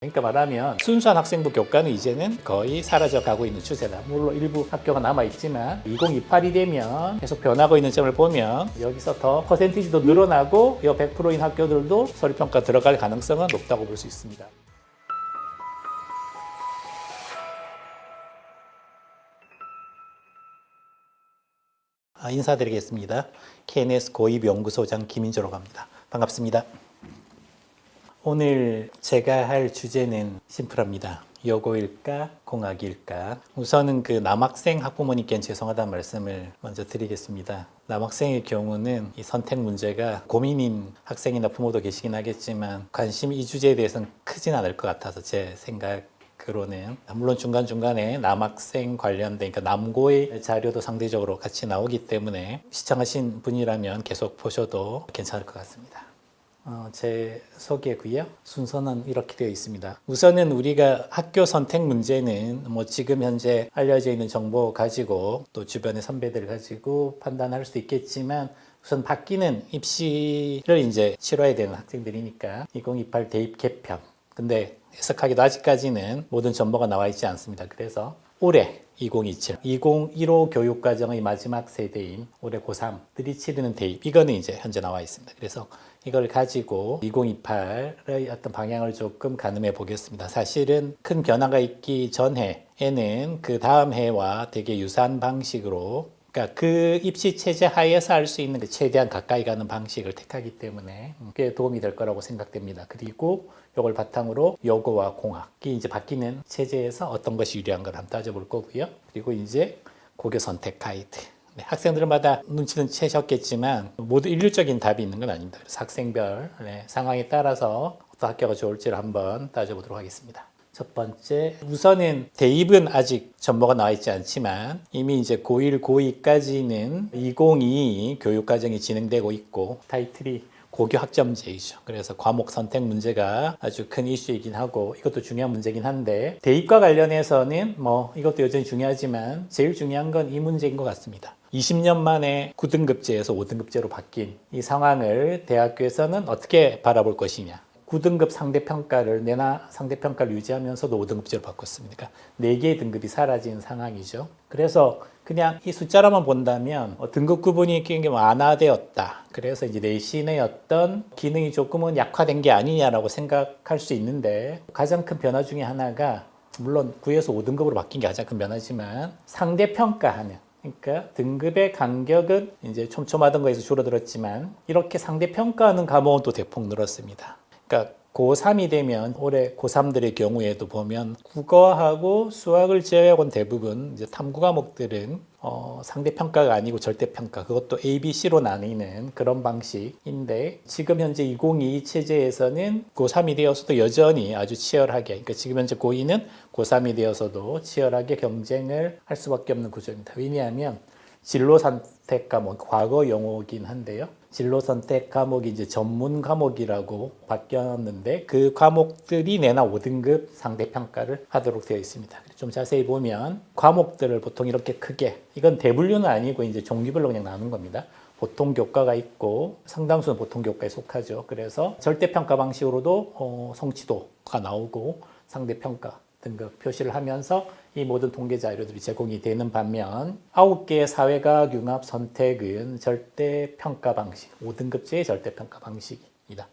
그러니까 말하면 순수한 학생부 교과는 이제는 거의 사라져 가고 있는 추세다. 물론 일부 학교가 남아있지만 2028이 되면 계속 변하고 있는 점을 보면 여기서 더 퍼센티지도 늘어나고 이 100%인 학교들도 서류평가 들어갈 가능성은 높다고 볼 수 있습니다. 인사드리겠습니다. KNS 고입연구소장 김인조라고 합니다. 반갑습니다. 오늘 제가 할 주제는 심플합니다. 여고일까 공학일까. 우선은 그 남학생 학부모님께는 죄송하다는 말씀을 먼저 드리겠습니다. 남학생의 경우는 이 선택 문제가 고민인 학생이나 부모도 계시긴 하겠지만 관심이 이 주제에 대해서는 크진 않을 것 같아서 제 생각으로는, 물론 중간중간에 남학생 관련된 그러니까 남고의 자료도 상대적으로 같이 나오기 때문에 시청하신 분이라면 계속 보셔도 괜찮을 것 같습니다. 제 소개고요. 순서는 이렇게 되어 있습니다. 우선은 우리가 학교 선택 문제는 지금 현재 알려져 있는 정보 가지고 또 주변의 선배들 가지고 판단할 수도 있겠지만 우선 바뀌는 입시를 이제 치러야 되는 학생들이니까 2028 대입 개편. 근데 해석하기도 아직까지는 모든 정보가 나와 있지 않습니다. 그래서 올해 2027, 2015 교육과정의 마지막 세대인 올해 고3들이 치르는 대입, 이거는 이제 현재 나와 있습니다. 그래서 이걸 가지고 2028의 어떤 방향을 조금 가늠해 보겠습니다. 사실은 큰 변화가 있기 전에는 그 다음 해와 되게 유사한 방식으로, 그러니까 그 입시 체제 하에서 할 수 있는 최대한 가까이 가는 방식을 택하기 때문에 꽤 도움이 될 거라고 생각됩니다. 그리고 이걸 바탕으로 여고와 공학이 이제 바뀌는 체제에서 어떤 것이 유리한 걸 한번 따져볼 거고요. 그리고 이제 고교 선택 가이드. 학생들마다 눈치는 채셨겠지만 모두 일률적인 답이 있는 건 아닙니다. 그래서 학생별 상황에 따라서 어떤 학교가 좋을지를 한번 따져보도록 하겠습니다. 첫 번째, 우선은 대입은 아직 정보가 나와 있지 않지만 이미 이제 고1, 고2까지는 2022 교육과정이 진행되고 있고 타이틀이 고교 학점제이죠. 그래서 과목 선택 문제가 아주 큰 이슈이긴 하고 이것도 중요한 문제긴 한데 대입과 관련해서는 이것도 여전히 중요하지만 제일 중요한 건 이 문제인 것 같습니다. 20년 만에 9등급제에서 5등급제로 바뀐 이 상황을 대학교에서는 어떻게 바라볼 것이냐. 9등급 상대평가를 내나 상대평가를 유지하면서도 5등급제로 바꿨습니다. 4개의 등급이 사라진 상황이죠. 그래서 그냥 이 숫자로만 본다면 등급 구분이 완화되었다. 그래서 이제 내신의 어떤 기능이 조금은 약화된 게 아니냐라고 생각할 수 있는데 가장 큰 변화 중에 하나가 물론 9에서 5등급으로 바뀐 게 가장 큰 변화지만 상대평가하는, 그러니까 등급의 간격은 이제 촘촘하던 거에서 줄어들었지만 이렇게 상대평가하는 과목은 또 대폭 늘었습니다. 그러니까 고3이 되면 올해 고3들의 경우에도 보면 국어하고 수학을 제외하고는 대부분 이제 탐구 과목들은 상대평가가 아니고 절대평가, 그것도 A, B, C로 나뉘는 그런 방식인데 지금 현재 2022 체제에서는 고3이 되어서도 여전히 아주 치열하게, 그러니까 지금 현재 고2는 고3이 되어서도 치열하게 경쟁을 할 수밖에 없는 구조입니다. 왜냐하면 진로 선택 과목, 과거 용어긴 한데요. 진로 선택 과목이 이제 전문 과목이라고 바뀌었는데 그 과목들이 내나 5등급 상대평가를 하도록 되어 있습니다. 좀 자세히 보면 과목들을 보통 이렇게 크게, 이건 대분류는 아니고 이제 종류별로 그냥 나눈 겁니다. 보통 교과가 있고 상당수는 보통 교과에 속하죠. 그래서 절대평가 방식으로도 성취도가 나오고 상대평가 등급 표시를 하면서 이 모든 통계 자료들이 제공이 되는 반면 9개의 사회과학 융합 선택은 절대평가 방식, 5등급제의 절대평가 방식입니다.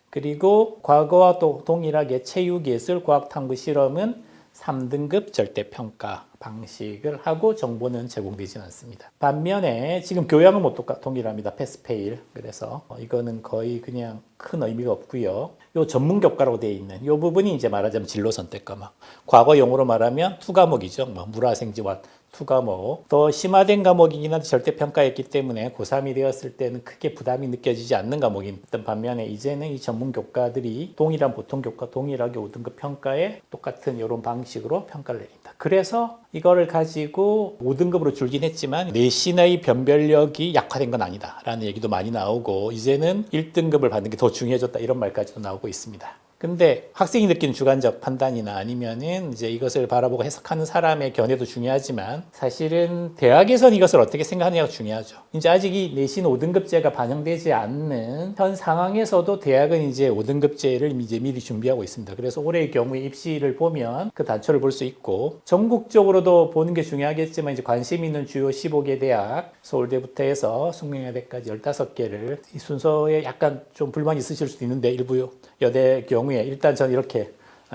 그리고 과거와 또 동일하게 체육, 예술, 과학, 탐구, 실험은 3등급 절대평가 방식을 하고 정보는 제공되지는 않습니다. 반면에 지금 교양은 동일합니다. 패스페일. 그래서 이거는 거의 그냥 큰 의미가 없고요. 요 전문 교과라고 되어 있는 요 부분이 이제 말하자면 진로 선택 과목. 과거 용어로 말하면 투과목이죠. 물화생지와 투과목. 더 심화된 과목이긴 한데 절대평가였기 때문에 고3이 되었을 때는 크게 부담이 느껴지지 않는 과목이었던 반면에 이제는 이 전문 교과들이 동일한 보통 교과 동일하게 5등급 평가에 똑같은 이런 방식으로 평가를 내립니다. 그래서 이거를 가지고 5등급으로 줄긴 했지만 내신의 변별력이 약화된 건 아니다 라는 얘기도 많이 나오고 이제는 1등급을 받는 게 더 중요해졌다 이런 말까지도 나오고 있습니다. 근데 학생이 느끼는 주관적 판단이나 아니면은 이제 이것을 바라보고 해석하는 사람의 견해도 중요하지만 사실은 대학에서는 이것을 어떻게 생각하느냐가 중요하죠. 이제 아직 이 내신 5등급제가 반영되지 않는 현 상황에서도 대학은 이제 5등급제를 이제 미리 준비하고 있습니다. 그래서 올해의 경우에 입시를 보면 그 단초를 볼 수 있고 전국적으로도 보는 게 중요하겠지만 이제 관심 있는 주요 15개 대학 서울대부터 해서 숙명여대까지 15개를 이 순서에 약간 좀 불만이 있으실 수도 있는데 일부 여대 경우에 일단 저는 이렇게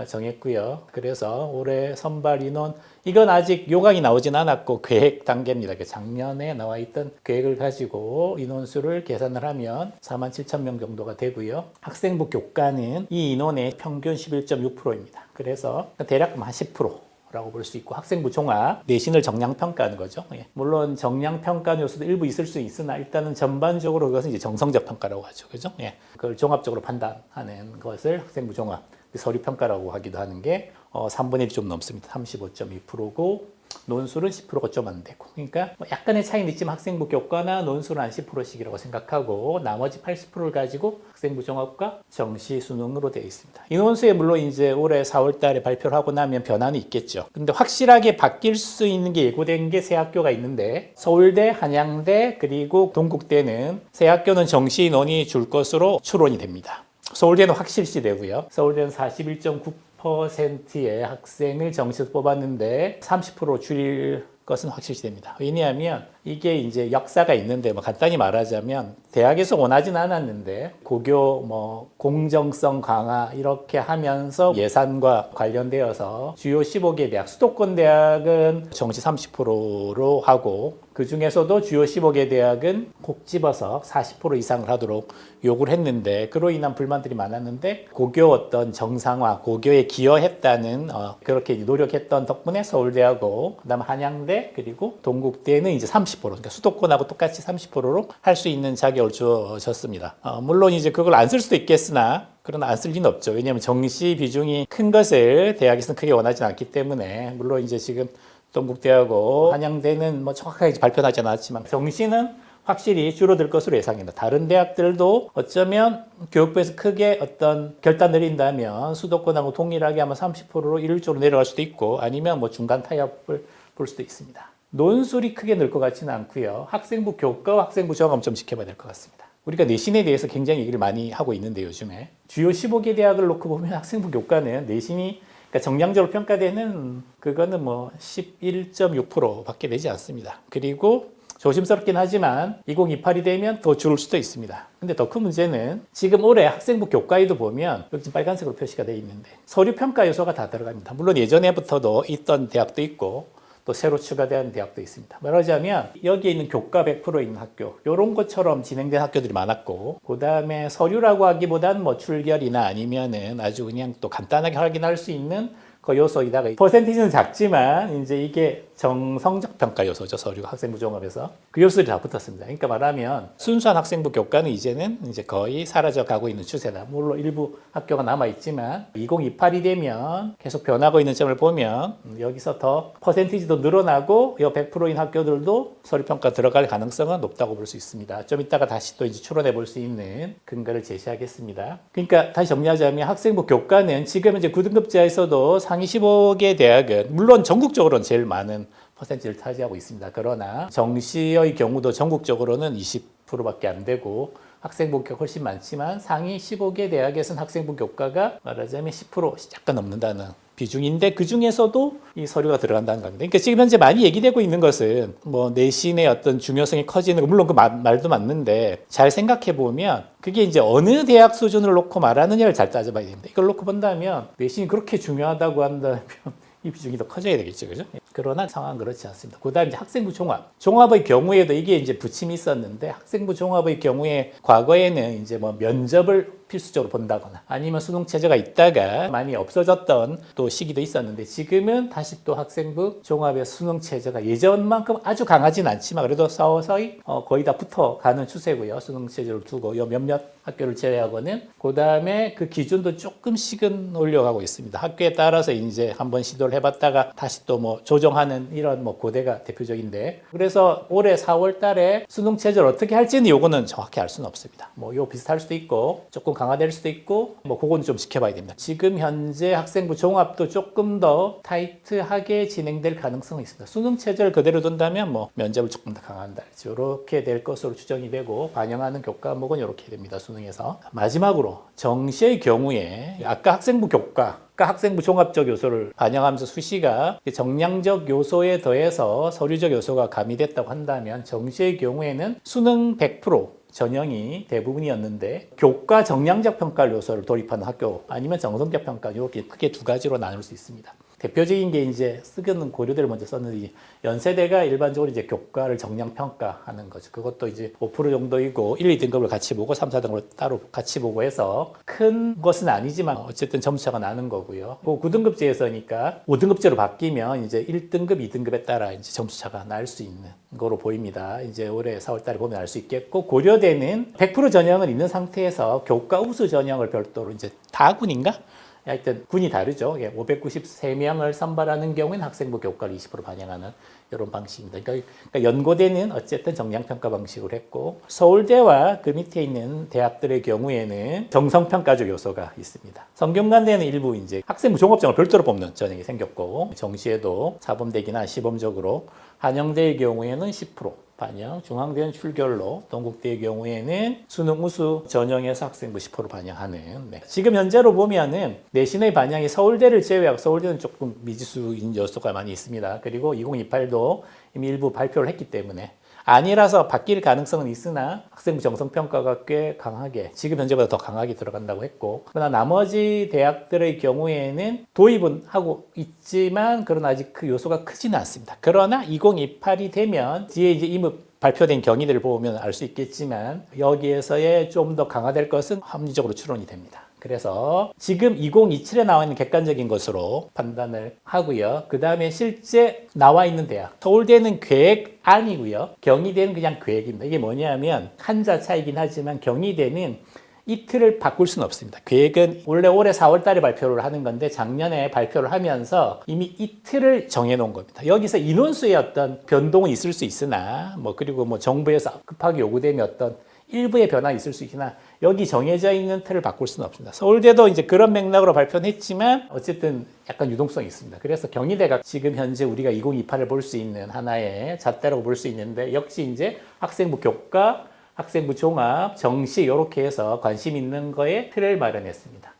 정했고요. 그래서 올해 선발 인원 이건 아직 요강이 나오진 않았고 계획 단계입니다. 작년에 나와 있던 계획을 가지고 인원수를 계산을 하면 47,000명 정도가 되고요. 학생부 교과는 이 인원의 평균 11.6%입니다. 그래서 대략 한 10%. 라고 볼 수 있고 학생부 종합 내신을 정량평가하는 거죠. 물론 정량평가 요소도 일부 있을 수 있으나 일단은 전반적으로 그것은 이제 정성적 평가라고 하죠. 그죠? 그걸 종합적으로 판단하는 것을 학생부 종합 서류평가라고 하기도 하는 게 3분의 1이 좀 넘습니다. 35.2%고 논술은 10%가 좀 안 되고 그러니까 약간의 차이는 있지만 학생부 교과나 논술은 한 10%씩이라고 생각하고 나머지 80%를 가지고 학생부 종합과 정시 수능으로 되어 있습니다. 이 논술에 물론 이제 올해 4월 달에 발표를 하고 나면 변화는 있겠죠. 근데 확실하게 바뀔 수 있는 게 예고된 게 세 학교가 있는데 서울대, 한양대 그리고 동국대는 세 학교는 정시 인원이 줄 것으로 추론이 됩니다. 서울대는 확실시 되고요. 서울대는 41.9%의 학생을 정시에서 뽑았는데 30% 줄일 것은 확실시됩니다. 왜냐하면 이게 이제 역사가 있는데 간단히 말하자면 대학에서 원하진 않았는데 고교 공정성 강화 이렇게 하면서 예산과 관련되어서 주요 15개 대학 수도권 대학은 정시 30%로 하고 그 중에서도 주요 15개 대학은 콕 집어서 40% 이상을 하도록 요구를 했는데 그로 인한 불만들이 많았는데 고교 어떤 정상화, 고교에 기여했다는 그렇게 노력했던 덕분에 서울대하고 그다음 한양대 그리고 동국대는 이제 30% 그러니까 수도권하고 똑같이 30%로 할 수 있는 자격을 주어졌습니다. 물론 이제 그걸 안 쓸 수도 있겠으나 그러나 안 쓸 리는 없죠. 왜냐하면 정시 비중이 큰 것을 대학에서는 크게 원하지 않기 때문에 물론 이제 지금 동국대하고 한양대는 정확하게 발표하지 않았지만 정시는 확실히 줄어들 것으로 예상합니다. 다른 대학들도 어쩌면 교육부에서 크게 어떤 결단을 내린다면 수도권하고 동일하게 아마 30%로 일률적으로 내려갈 수도 있고 아니면 중간 타협을 볼 수도 있습니다. 논술이 크게 늘 것 같지는 않고요. 학생부 교과와 학생부 종합 좀 지켜봐야 될 것 같습니다. 우리가 내신에 대해서 굉장히 얘기를 많이 하고 있는데 요즘에 주요 15개 대학을 놓고 보면 학생부 교과는 내신이 그러니까 정량적으로 평가되는 그거는 11.6%밖에 되지 않습니다. 그리고 조심스럽긴 하지만 2028이 되면 더 줄을 수도 있습니다. 근데 더 큰 문제는 지금 올해 학생부 교과에도 보면 여기 빨간색으로 표시가 되어 있는데 서류 평가 요소가 다 들어갑니다. 물론 예전에부터도 있던 대학도 있고 또 새로 추가된 대학도 있습니다. 말하자면 여기에 있는 교과 100% 있는 학교 이런 것처럼 진행된 학교들이 많았고 그 다음에 서류라고 하기보단 출결이나 아니면은 아주 그냥 또 간단하게 확인할 수 있는 그 요소에다가 퍼센티지는 작지만 이제 이게 정성적 평가 요소죠. 서류 학생부 종합에서 그 요소들이 다 붙었습니다. 그러니까 말하면 순수한 학생부 교과는 이제는 이제 거의 사라져 가고 있는 추세다. 물론 일부 학교가 남아 있지만 2028이 되면 계속 변하고 있는 점을 보면 여기서 더 퍼센티지도 늘어나고 이 100%인 학교들도 서류 평가 들어갈 가능성은 높다고 볼 수 있습니다. 좀 이따가 다시 또 이제 추론해 볼 수 있는 근거를 제시하겠습니다. 그러니까 다시 정리하자면 학생부 교과는 지금 이제 9등급제에서도 상위 15개 대학은 물론 전국적으로는 제일 많은 퍼센트를 차지하고 있습니다. 그러나 정시의 경우도 전국적으로는 20%밖에 안 되고 학생부 교과가 훨씬 많지만 상위 15개 대학에서는 학생부 교과가 말하자면 10% 약간 넘는다는 비중인데 그 중에서도 이 서류가 들어간다는 겁니다. 그러니까 지금 현재 많이 얘기되고 있는 것은 내신의 어떤 중요성이 커지는 거 물론 그 말도 맞는데 잘 생각해 보면 그게 이제 어느 대학 수준을 놓고 말하느냐를 잘 따져봐야 됩니다. 이걸 놓고 본다면 내신이 그렇게 중요하다고 한다면 이 비중이 더 커져야 되겠죠, 그죠? 그러나 상황은 그렇지 않습니다. 그다음 이제 학생부 종합. 종합의 경우에도 이게 이제 부침이 있었는데 학생부 종합의 경우에 과거에는 이제 면접을 필수적으로 본다거나 아니면 수능 체제가 있다가 많이 없어졌던 또 시기도 있었는데 지금은 다시 또 학생부 종합의 수능 체제가 예전만큼 아주 강하진 않지만 그래도 서서히 거의 다 붙어가는 추세고요. 수능 체제를 두고 요 몇몇 학교를 제외하고는 그다음에 그 기준도 조금씩은 올려가고 있습니다. 학교에 따라서 이제 한번 시도를 해봤다가 다시 또 조정하는 이런 고대가 대표적인데 그래서 올해 4월 달에 수능 체제를 어떻게 할지는 요거는 정확히 알 수는 없습니다. 요 비슷할 수도 있고 조금 강화될 수도 있고 뭐 그건 좀 지켜봐야 됩니다. 지금 현재 학생부 종합도 조금 더 타이트하게 진행될 가능성이 있습니다. 수능 체제를 그대로 둔다면 뭐 면접을 조금 더 강화한다. 이렇게 될 것으로 추정이 되고 반영하는 교과목은 이렇게 됩니다. 수능에서. 마지막으로 정시의 경우에 아까 학생부 교과 학생부 종합적 요소를 반영하면서 수시가 정량적 요소에 더해서 서류적 요소가 가미됐다고 한다면 정시의 경우에는 수능 100% 전형이 대부분이었는데 교과 정량적 평가 요소를 도입하는 학교 아니면 정성적 평가 이렇게 크게 두 가지로 나눌 수 있습니다. 대표적인 게 이제 쓰는 고려대를 먼저 썼는데 연세대가 일반적으로 이제 교과를 정량 평가하는 거죠. 그것도 이제 5% 정도이고 1, 2등급을 같이 보고 3, 4등급을 따로 같이 보고 해서 큰 것은 아니지만 어쨌든 점수차가 나는 거고요. 그 9등급제에서니까 5등급제로 바뀌면 이제 1등급, 2등급에 따라 이제 점수차가 날 수 있는 거로 보입니다. 이제 올해 4월 달에 보면 알 수 있겠고 고려대는 100% 전형은 있는 상태에서 교과 우수 전형을 별도로 이제 다군인가? 하여튼 군이 다르죠. 593명을 선발하는 경우에는 학생부 교과를 20% 반영하는 이런 방식입니다. 그러니까 연고대는 어쨌든 정량평가 방식으로 했고 서울대와 그 밑에 있는 대학들의 경우에는 정성평가적 요소가 있습니다. 성균관대는 일부 이제 학생부 종합정을 별도로 뽑는 전형이 생겼고 정시에도 사범대기나 시범적으로 한영대의 경우에는 10% 반영, 중앙대는 출결로, 동국대의 경우에는 수능 우수 전형에서 학생부 10% 반영하는 지금 현재로 보면은 내신의 반영이 서울대를 제외하고 서울대는 조금 미지수인 요소가 많이 있습니다. 그리고 2028도 이미 일부 발표를 했기 때문에 아니라서 바뀔 가능성은 있으나 학생부 정성평가가 꽤 강하게 지금 현재보다 더 강하게 들어간다고 했고 그러나 나머지 대학들의 경우에는 도입은 하고 있지만 그러나 아직 그 요소가 크지는 않습니다. 그러나 2028이 되면 뒤에 이제 이미 발표된 경위들을 보면 알 수 있겠지만 여기에서의 좀 더 강화될 것은 합리적으로 추론이 됩니다. 그래서 지금 2027에 나와 있는 객관적인 것으로 판단을 하고요. 그 다음에 실제 나와 있는 대학. 서울대는 계획 아니고요. 경희대는 그냥 계획입니다. 이게 뭐냐면 한자 차이긴 하지만 경희대는 이틀을 바꿀 수는 없습니다. 계획은 원래 올해 4월 달에 발표를 하는 건데 작년에 발표를 하면서 이미 이틀을 정해놓은 겁니다. 여기서 인원수의 어떤 변동은 있을 수 있으나 그리고 정부에서 급하게 요구되면 어떤 일부의 변화가 있을 수 있으나 여기 정해져 있는 틀을 바꿀 수는 없습니다. 서울대도 이제 그런 맥락으로 발표는 했지만 어쨌든 약간 유동성이 있습니다. 그래서 경희대가 지금 현재 우리가 2028을 볼 수 있는 하나의 잣대라고 볼 수 있는데 역시 이제 학생부 교과, 학생부 종합, 정시 이렇게 해서 관심 있는 거에 틀을 마련했습니다.